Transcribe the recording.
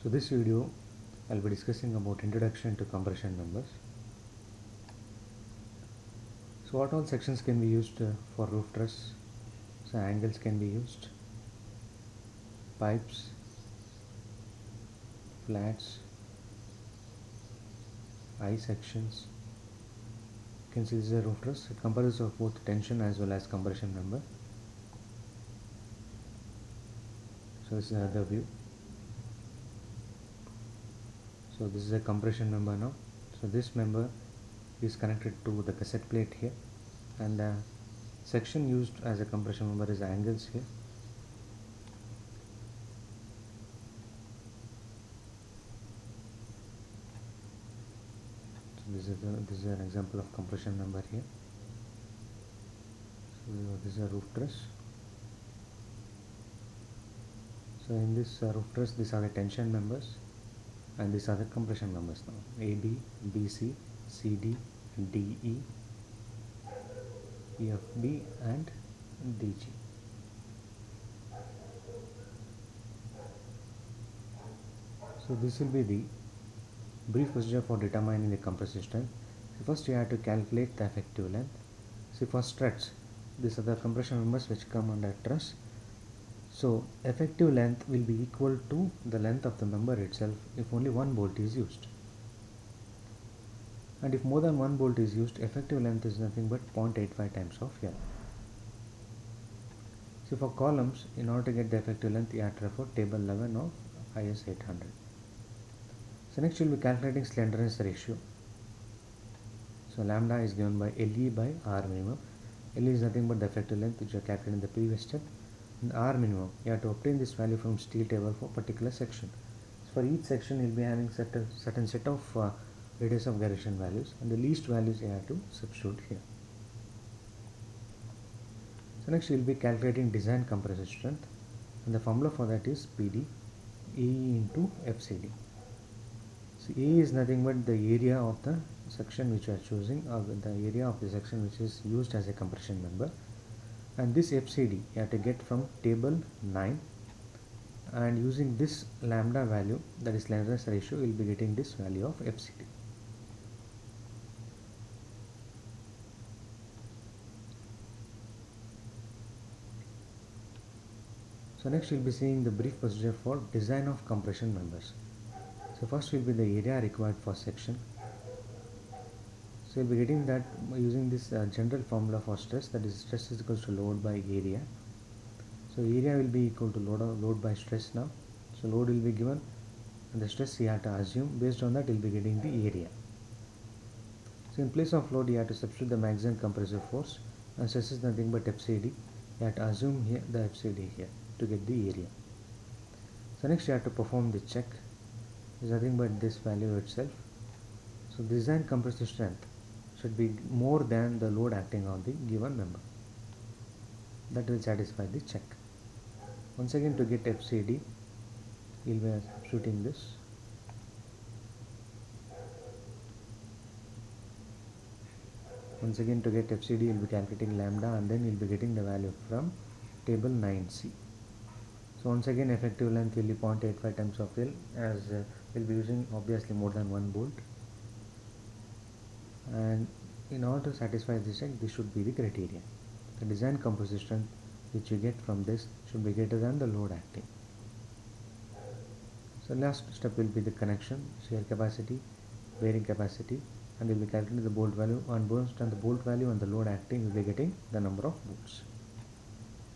So this video I'll be discussing about introduction to compression members. So what all sections can be used for roof truss? So angles can be used, pipes, flats, I sections. You can see this is a roof truss. It comprises of both tension as well as compression member. So this is another view. So this is a compression member now. So this member is connected to the cassette plate here, and the section used as a compression member is angles here. So this is an example of compression member here. So this is a roof truss. So in this roof truss, these are the tension members, and these are the compression members now: AB, BC, CD, DE, EFB, and DG. So this will be the brief procedure for determining the compressive strength. So first you have to calculate the effective length. See, for struts, these are the compression members which come under truss. So effective length will be equal to the length of the member itself if only one bolt is used. And if more than one bolt is used, effective length is nothing but 0.85 times of L. So for columns, in order to get the effective length, you have to refer table 11 of IS 800. So next we will be calculating slenderness ratio. So lambda is given by LE by R minimum. LE is nothing but the effective length which you are calculating in the previous step. And R minimum, you have to obtain this value from steel table for particular section. So for each section, you will be having certain set of radius of gyration values, and the least values you have to substitute here. So next we will be calculating design compressive strength, and the formula for that is PD E into FCD. So A is nothing but the area of the section which you are choosing, or the area of the section which is used as a compression member, and this FCD you have to get from table 9, and using this lambda value, that is slenderness ratio, you will be getting this value of FCD. So next we will be seeing the brief procedure for design of compression members. So first will be the area required for section. So you will be getting that using this general formula for stress, that is stress is equals to load by area. So area will be equal to load by stress now. So load will be given and the stress you have to assume. Based on that you will be getting the area. So in place of load you have to substitute the maximum compressive force, and stress is nothing but FCD. You have to assume here the FCD here to get the area. So next you have to perform the check. Is nothing but this value itself. So design compressive strength should be more than the load acting on the given member. That will satisfy the check. Once again, to get FCD, you will be substituting this. Once again, to get FCD, you will be calculating lambda, and then you will be getting the value from table 9C. So once again, effective length will be 0.85 times of L, as we will be using obviously more than one bolt. And in order to satisfy this check, this should be the criteria. The design compressive strength which you get from this should be greater than the load acting. So last step will be the connection, shear capacity, bearing capacity, and we will be calculating the bolt value. On based on the bolt value and the load acting, we will be getting the number of bolts.